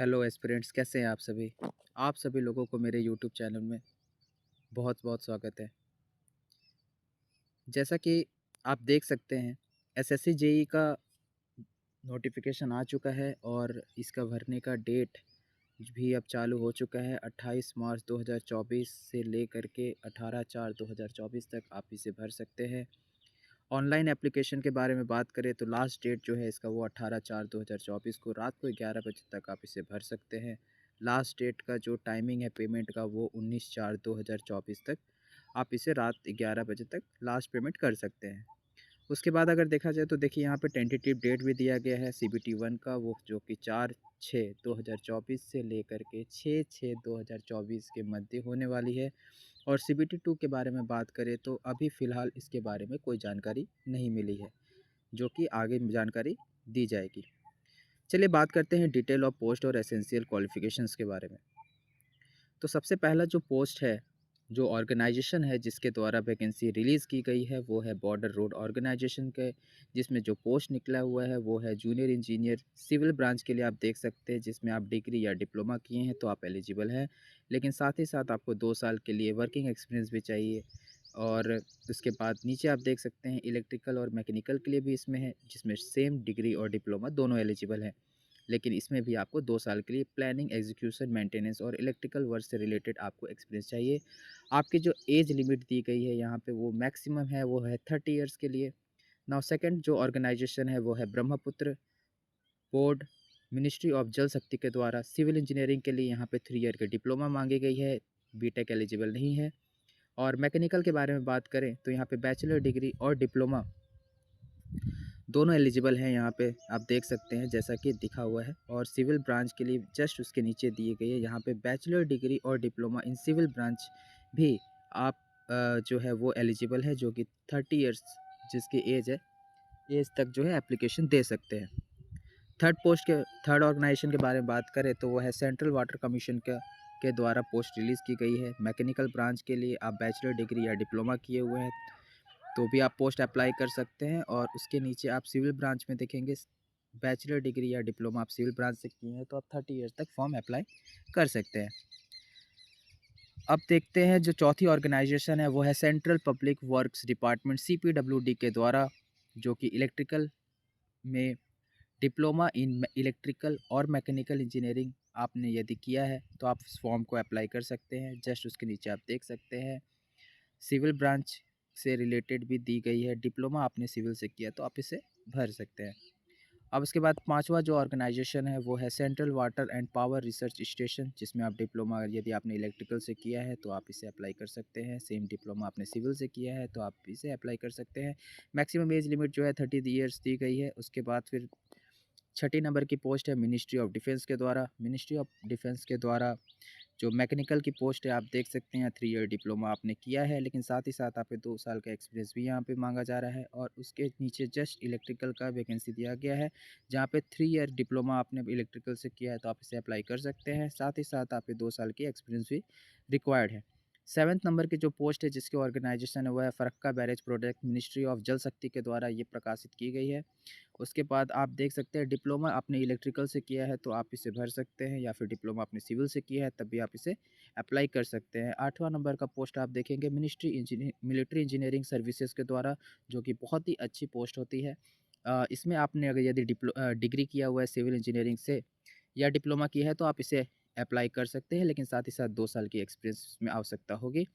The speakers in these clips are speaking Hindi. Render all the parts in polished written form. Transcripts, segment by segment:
हेलो एस्पिरेंट्स, कैसे हैं आप सभी। आप सभी लोगों को मेरे यूट्यूब चैनल में बहुत बहुत स्वागत है। जैसा कि आप देख सकते हैं, एसएससी जेई का नोटिफिकेशन आ चुका है और इसका भरने का डेट भी अब चालू हो चुका है। 28 मार्च 2024 से लेकर के 18/4 2024 तक आप इसे भर सकते हैं। ऑनलाइन एप्लीकेशन के बारे में बात करें तो लास्ट डेट जो है इसका वो 18/4 2024 को रात को 11 बजे तक आप इसे भर सकते हैं। लास्ट डेट का जो टाइमिंग है पेमेंट का वो 19/4 2024 तक आप इसे रात 11 बजे तक लास्ट पेमेंट कर सकते हैं। उसके बाद अगर देखा जाए तो देखिए यहाँ पे टेंटेटिव डेट भी दिया गया है सीबीटी 1 का, वो जो कि 4/6/2024 से लेकर के 6/6/2024 के मध्य होने वाली है। और सीबीटी 2 के बारे में बात करें तो अभी फ़िलहाल इसके बारे में कोई जानकारी नहीं मिली है, जो कि आगे जानकारी दी जाएगी। चलिए बात करते हैं डिटेल ऑफ पोस्ट और एसेंशियल क्वालिफ़िकेशंस के बारे में। तो सबसे पहला जो पोस्ट है, जो ऑर्गेनाइजेशन है जिसके द्वारा वैकेंसी रिलीज़ की गई है वो है बॉर्डर रोड ऑर्गेनाइजेशन के, जिसमें जो पोस्ट निकला हुआ है वो है जूनियर इंजीनियर सिविल ब्रांच के लिए। आप देख सकते हैं जिसमें आप डिग्री या डिप्लोमा किए हैं तो आप एलिजिबल हैं, लेकिन साथ ही साथ आपको 2 साल के लिए वर्किंग एक्सपीरियंस भी चाहिए। और उसके बाद नीचे आप देख सकते हैं इलेक्ट्रिकल और मैकेनिकल के लिए भी इसमें है, जिसमें सेम डिग्री और डिप्लोमा दोनों एलिजिबल हैं, लेकिन इसमें भी आपको 2 साल के लिए प्लानिंग, एग्जीक्यूशन, मेंटेनेंस और इलेक्ट्रिकल वर्क से रिलेटेड आपको एक्सपीरियंस चाहिए। आपकी जो एज लिमिट दी गई है यहाँ पे वो मैक्सिमम है, वो है 30 इयर्स के लिए। नाउ सेकंड जो ऑर्गेनाइजेशन है वो है ब्रह्मपुत्र बोर्ड मिनिस्ट्री ऑफ जल शक्ति के द्वारा सिविल इंजीनियरिंग के लिए यहाँ पे 3 ईयर की डिप्लोमा मांगी गई है, बीटेक एलिजिबल नहीं है। और मैकेनिकल के बारे में बात करें तो यहाँ पे बैचलर डिग्री और डिप्लोमा दोनों एलिजिबल हैं। यहाँ पे आप देख सकते हैं जैसा कि दिखा हुआ है। और सिविल ब्रांच के लिए जस्ट उसके नीचे दिए गए है यहाँ पे बैचलर डिग्री और डिप्लोमा इन सिविल ब्रांच भी आप जो है वो एलिजिबल है, जो कि 30 इयर्स जिसकी एज है, एज तक जो है एप्लीकेशन दे सकते हैं। थर्ड ऑर्गेनाइजेशन के बारे में बात करें तो वो है सेंट्रल वाटर कमीशन के द्वारा पोस्ट रिलीज़ की गई है। मैकेनिकल ब्रांच के लिए आप बैचलर डिग्री या डिप्लोमा किए हुए हैं तो भी आप पोस्ट अप्लाई कर सकते हैं। और उसके नीचे आप सिविल ब्रांच में देखेंगे बैचलर डिग्री या डिप्लोमा आप सिविल ब्रांच से किए हैं तो आप 30 ईयर्स तक फॉर्म अप्लाई कर सकते हैं। अब देखते हैं जो चौथी ऑर्गेनाइजेशन है वो है central public works department CPWD के द्वारा, जो कि इलेक्ट्रिकल में डिप्लोमा इन इलेक्ट्रिकल और मैकेनिकल इंजीनियरिंग आपने यदि किया है तो आप इस फॉर्म को अप्लाई कर सकते हैं। जस्ट उसके नीचे आप देख सकते हैं सिविल ब्रांच से रिलेटेड भी दी गई है, डिप्लोमा आपने सिविल से किया तो आप इसे भर सकते हैं। अब उसके बाद पांचवा जो ऑर्गेनाइजेशन है वो है central water and power research station, जिसमें आप डिप्लोमा यदि आपने इलेक्ट्रिकल से किया है तो आप इसे अप्लाई कर सकते हैं। सेम डिप्लोमा आपने सिविल से किया है तो आप इसे अप्लाई कर सकते हैं। मैक्सिमम एज लिमिट जो है 30 ईयर्स दी गई है। उसके बाद फिर छठी नंबर की पोस्ट है मिनिस्ट्री ऑफ डिफेंस के द्वारा। मिनिस्ट्री ऑफ डिफेंस के द्वारा जो मैकेनिकल की पोस्ट है आप देख सकते हैं 3 ईयर डिप्लोमा आपने किया है, लेकिन साथ ही साथ आपके 2 साल का एक्सपीरियंस भी यहाँ पे मांगा जा रहा है। और उसके नीचे जस्ट इलेक्ट्रिकल का वैकेंसी दिया गया है, जहाँ पे 3 ईयर डिप्लोमा आपने इलेक्ट्रिकल से किया है तो आप इसे अप्लाई कर सकते हैं। साथ ही साथ आपके 2 साल की एक्सपीरियंस भी रिक्वायर्ड है। 7th नंबर की जो पोस्ट है जिसकी ऑर्गेनाइजेशन है वो है Farakka barrage project, ministry of जल शक्ति के द्वारा ये प्रकाशित की गई है। उसके बाद आप देख सकते हैं डिप्लोमा आपने इलेक्ट्रिकल से किया है तो आप इसे भर सकते हैं, या फिर डिप्लोमा आपने सिविल से किया है तब भी आप इसे अप्लाई कर सकते हैं। 8वां नंबर का पोस्ट आप देखेंगे मिलिट्री इंजीनियरिंग सर्विसेज के द्वारा, जो कि बहुत ही अच्छी पोस्ट होती है। इसमें आपने अगर यदि डिग्री किया हुआ है सिविल इंजीनियरिंग से या डिप्लोमा किया है तो आप इसे अप्लाई कर सकते हैं, लेकिन साथ ही साथ 2 साल की एक्सपीरियंस में आवश्यकता होगी।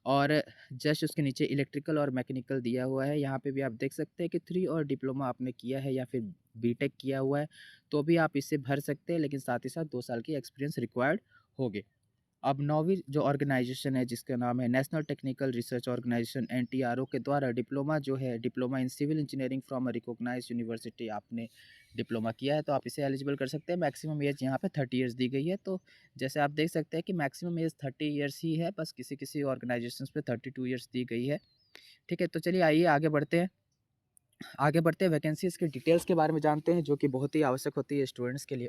और जस्ट उसके नीचे इलेक्ट्रिकल और मैकेनिकल दिया हुआ है, यहाँ पे भी आप देख सकते हैं कि 3 और डिप्लोमा आपने किया है या फिर बीटेक किया हुआ है तो भी आप इसे भर सकते हैं, लेकिन साथ ही साथ 2 साल की एक्सपीरियंस रिक्वायर्ड होगी। अब 9वीं जो ऑर्गेनाइजेशन है जिसका नाम है National Technical Research Organisation NTRO के द्वारा डिप्लोमा जो है diploma in civil engineering from a recognised university आपने डिप्लोमा किया है तो आप इसे एलिजिबल कर सकते हैं। मैक्सिमम एज यहाँ पे 30 इयर्स दी गई है, तो जैसे आप देख सकते हैं कि मैक्सिमम एज 30 इयर्स ही है, बस किसी किसी ऑर्गेनाइजेशन पे 32 इयर्स दी गई है। ठीक है, तो चलिए आइए आगे बढ़ते हैं वैकेंसीज़ के डिटेल्स के बारे में जानते हैं, जो कि बहुत ही आवश्यक होती है स्टूडेंट्स के लिए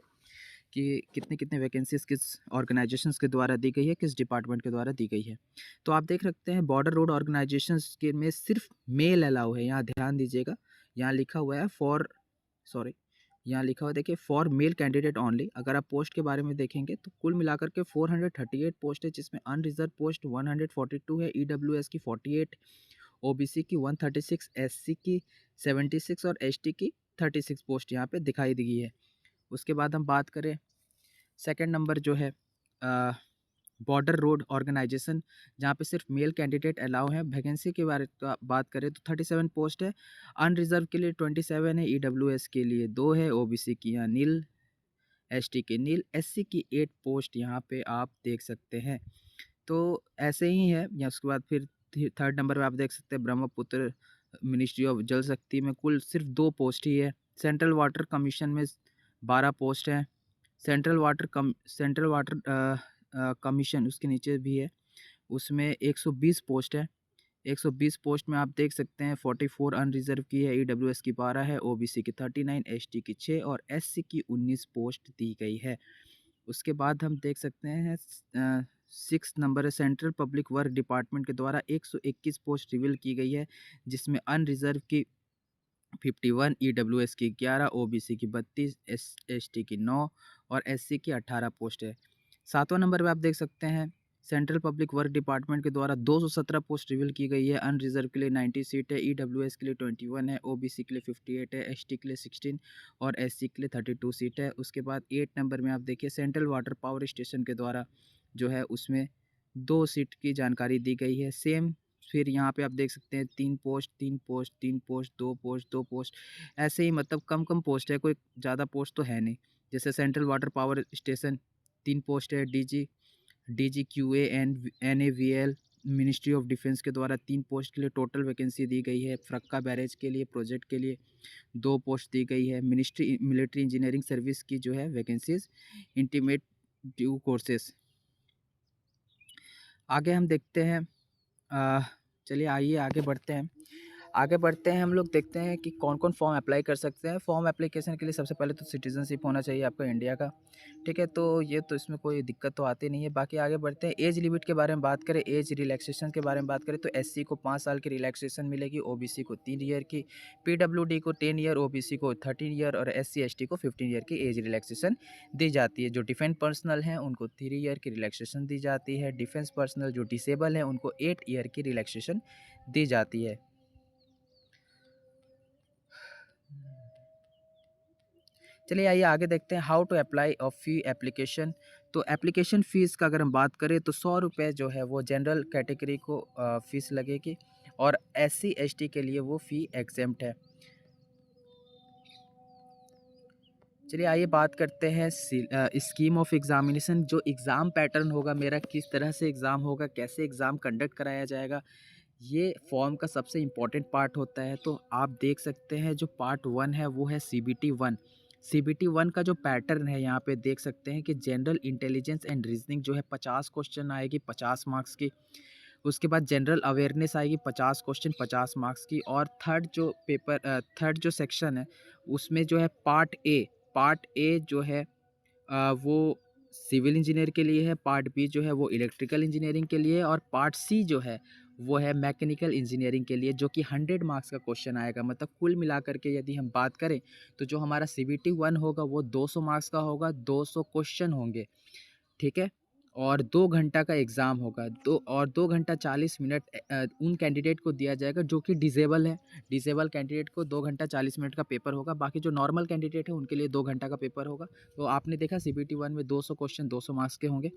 कि कितने कितने वैकेंसीज़ किस ऑर्गेनाइजेशंस के द्वारा दी गई है, किस डिपार्टमेंट के द्वारा दी गई है। तो आप देख सकते हैं बॉर्डर रोड ऑर्गेनाइजेशंस के में सिर्फ मेल अलाउ है, यहाँ ध्यान दीजिएगा। यहाँ लिखा हुआ है फॉर सॉरी यहाँ लिखा हुआ देखिए फॉर मेल कैंडिडेट ओनली। अगर आप पोस्ट के बारे में देखेंगे तो कुल मिलाकर के 438 पोस्ट है, जिसमें अनरिजर्व पोस्ट 142 है, ईडब्ल्यूएस की 48, ओबीसी की 136, एससी की 76 और एसटी की 36 पोस्ट यहाँ पे दिखाई दी है। उसके बाद हम बात करें सेकंड नंबर जो है बॉर्डर रोड ऑर्गेनाइजेशन, जहाँ पे सिर्फ मेल कैंडिडेट अलाउ हैं। वैकेंसी के बारे का बात करें तो 37 पोस्ट है, अनरिजर्व के लिए 27 है, ईडब्ल्यूएस के लिए 2 है, ओबीसी की यहाँ नील, एसटी के नील, एससी की 8 पोस्ट यहाँ पे आप देख सकते हैं। तो ऐसे ही है। या उसके बाद फिर थर्ड नंबर पे आप देख सकते हैं ब्रह्मपुत्र मिनिस्ट्री ऑफ जल शक्ति में कुल सिर्फ 2 पोस्ट ही है। सेंट्रल वाटर कमीशन में 12 पोस्ट हैं। सेंट्रल वाटर कमीशन उसके नीचे भी है, उसमें 120 पोस्ट है। 120 पोस्ट में आप देख सकते हैं 44 अनरिजर्व की है, ईडब्ल्यूएस की 12 है, ओबीसी की 39, एसटी की 6 और एससी की 19 पोस्ट दी गई है। उसके बाद हम देख सकते हैं 6 नंबर है सेंट्रल पब्लिक वर्क डिपार्टमेंट के द्वारा 121 पोस्ट रिवील की गई है, जिसमें अनरिजर्व की 51, ईडब्ल्यूएस की 11, ओबीसी की 32, एसटी की 9 और एससी की 18 पोस्ट है। 7वां नंबर पे आप देख सकते हैं सेंट्रल पब्लिक वर्क डिपार्टमेंट के द्वारा 217 पोस्ट रिवील की गई है। अनरिजर्व के लिए 90 सीट है, ईडब्ल्यूएस के लिए 21 है, ओबीसी के लिए 58 है, एसटी के लिए 16 और एससी के लिए 32 सीट है। उसके बाद 8 नंबर में आप देखिए सेंट्रल वाटर पावर स्टेशन के द्वारा जो है उसमें 2 सीट की जानकारी दी गई है। सेम फिर यहाँ पे आप देख सकते हैं 3 post 3 post 3 post 2 post 2 post, ऐसे ही मतलब कम कम पोस्ट है, कोई ज़्यादा पोस्ट तो है नहीं। जैसे central water power station 3 post है, डीजीक्यूए एनएवीएल मिनिस्ट्री ऑफ डिफेंस के द्वारा 3 पोस्ट के लिए टोटल वैकेंसी दी गई है। फरक्का बैरेज के लिए प्रोजेक्ट के लिए 2 पोस्ट दी गई है। मिलिट्री इंजीनियरिंग सर्विस की जो है वैकेंसीज इंटीमेट ड्यू कोर्सेस। आगे हम देखते हैं चलिए आइए आगे बढ़ते हैं हम लोग देखते हैं कि कौन कौन फॉर्म अप्लाई कर सकते हैं। फॉर्म एप्लीकेशन के लिए सबसे पहले तो सिटीजनशिप होना चाहिए आपका इंडिया का, ठीक है। तो ये तो इसमें कोई दिक्कत तो आती नहीं है। बाकी आगे बढ़ते हैं एज लिमिट के बारे में बात करें, एज रिलैक्सेशन के बारे में बात करें तो एससी को 5 साल की रिलैक्सेशन मिलेगी, ओबीसी को 3 ईयर की, पीडब्ल्यूडी को 10 ईयर, ओबीसी को 13 ईयर और एससी एसटी को 15 ईयर की एज रिलैक्सेशन दी जाती है। जो डिफेंस पर्सनल हैं उनको 3 ईयर की रिलैक्सेशन दी जाती है। डिफेंस पर्सनल जो डिसेबल हैं उनको 8 ईयर की रिलैक्सेशन दी जाती है। चलिए आइए आगे देखते हैं how to apply a fee application. तो एप्लीकेशन फ़ीस का अगर हम बात करें तो 100 रुपये जो है वो जनरल कैटेगरी को फ़ीस लगेगी और एससी एसटी के लिए वो फ़ी एग्जेम्प्ट है। चलिए आइए बात करते हैं स्कीम ऑफ एग्ज़ामिनेशन। जो एग्ज़ाम पैटर्न होगा मेरा, किस तरह से एग्ज़ाम होगा, कैसे एग्ज़ाम कंडक्ट कराया जाएगा, ये फॉर्म का सबसे इम्पॉर्टेंट पार्ट होता है। तो आप देख सकते हैं जो पार्ट 1 है वो है सीबीटी 1। सीबीटी 1 का जो पैटर्न है यहाँ पे देख सकते हैं कि जनरल इंटेलिजेंस एंड रीजनिंग जो है 50 क्वेश्चन आएगी 50 मार्क्स की। उसके बाद जनरल अवेयरनेस आएगी 50 क्वेश्चन 50 मार्क्स की। और थर्ड जो सेक्शन है उसमें जो है पार्ट ए जो है वो सिविल इंजीनियर के लिए है, पार्ट बी जो है वो इलेक्ट्रिकल इंजीनियरिंग के लिए है और पार्ट सी जो है वो है मैकेनिकल इंजीनियरिंग के लिए, जो कि 100 मार्क्स का क्वेश्चन आएगा। मतलब कुल मिलाकर के यदि हम बात करें तो जो हमारा सीबीटी 1 होगा वो 200 मार्क्स का होगा, 200 क्वेश्चन होंगे, ठीक है। और 2 घंटा का एग्ज़ाम होगा। 2 घंटा 40 मिनट उन कैंडिडेट को दिया जाएगा जो कि डिसेबल है। डिसेबल कैंडिडेट को 2 घंटा 40 मिनट का पेपर होगा। बाकी जो नॉर्मल कैंडिडेट है उनके लिए 2 घंटा का पेपर होगा। तो आपने देखा सीबीटी 1 में 200 क्वेश्चन 200 मार्क्स के होंगे।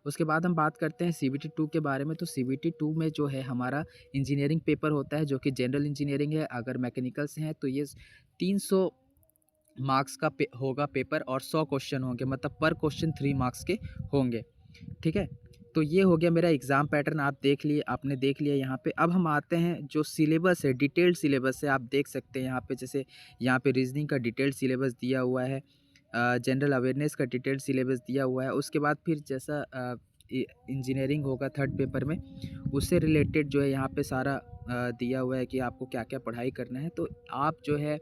उसके बाद हम बात करते हैं सीबीटी 2 के बारे में। तो सीबीटी 2 में जो है हमारा इंजीनियरिंग पेपर होता है, जो कि जनरल इंजीनियरिंग है। अगर मैकेनिकल से हैं तो ये 300 मार्क्स का होगा पेपर और 100 क्वेश्चन होंगे, मतलब पर क्वेश्चन 3 मार्क्स के होंगे, ठीक है। तो ये हो गया मेरा एग्ज़ाम पैटर्न, आपने देख लिया यहाँ पे। अब हम आते हैं जो सिलेबस है, डिटेल्ड सिलेबस है। आप देख सकते हैं यहाँ पे, जैसे यहाँ पे रीजनिंग का डिटेल्ड सिलेबस दिया हुआ है, जनरल अवेयरनेस का डिटेल्ड सिलेबस दिया हुआ है। उसके बाद फिर जैसा इंजीनियरिंग होगा थर्ड पेपर में, उससे रिलेटेड जो है यहाँ पे सारा दिया हुआ है कि आपको क्या क्या पढ़ाई करना है। तो आप जो है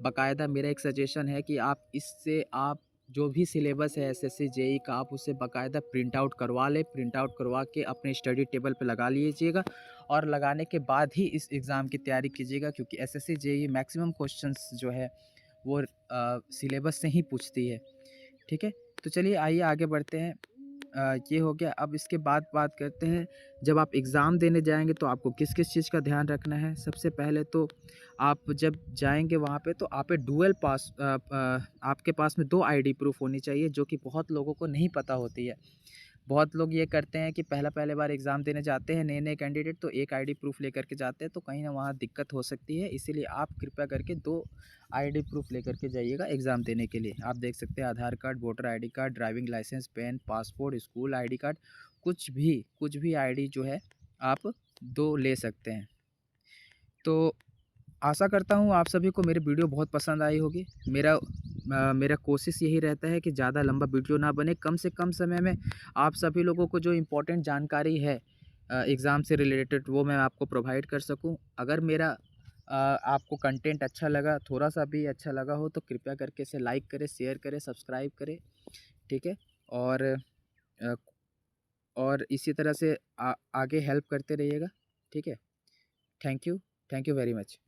बाकायदा, मेरा एक सजेशन है कि आप जो भी सिलेबस है एसएससी जेई का, आप उससे बाकायदा प्रिंट आउट करवा लें। प्रिंट आउट करवा के अपने स्टडी टेबल पे लगा लीजिएगा और लगाने के बाद ही इस एग्ज़ाम की तैयारी कीजिएगा, क्योंकि एसएससी जेई मैक्सिमम क्वेश्चंस जो है वो सिलेबस से ही पूछती है। ठीक है? तो चलिए आइए आगे बढ़ते हैं। ये हो गया। अब इसके बाद बात करते हैं, जब आप एग्ज़ाम देने जाएँगे तो आपको किस-किस चीज़ का ध्यान रखना है। सबसे पहले तो आप जब जाएँगे वहाँ पे तो आप पे डुअल पास आपके पास में 2 आईडी प्रूफ़ होनी चाहिए, जो कि बहुत लोगों को नहीं पता होती है। बहुत लोग ये करते हैं कि पहले बार एग्ज़ाम देने जाते हैं नए-नए कैंडिडेट, तो एक आईडी प्रूफ़ लेकर के जाते हैं, तो कहीं न वहाँ दिक्कत हो सकती है। इसीलिए आप कृपया करके 2 आईडी प्रूफ़ लेकर के जाइएगा एग्ज़ाम देने के लिए। आप देख सकते हैं Aadhaar card, voter ID card, driving licence, PAN, passport, school ID card, कुछ भी आईडी जो है आप 2 ले सकते हैं। तो आशा करता हूँ आप सभी को मेरी वीडियो बहुत पसंद आई होगी। मेरा कोशिश यही रहता है कि ज़्यादा लंबा वीडियो ना बने, कम से कम समय में आप सभी लोगों को जो इम्पोर्टेंट जानकारी है एग्ज़ाम से रिलेटेड, वो मैं आपको प्रोवाइड कर सकूँ। अगर मेरा आपको कंटेंट अच्छा लगा, थोड़ा-सा भी अच्छा लगा हो, तो कृपया करके इसे लाइक करें, शेयर करें, सब्सक्राइब करें, ठीक है? और अ, और इसी तरह से आगे हेल्प करते रहिएगा, ठीक है? Thank you. Thank you very much.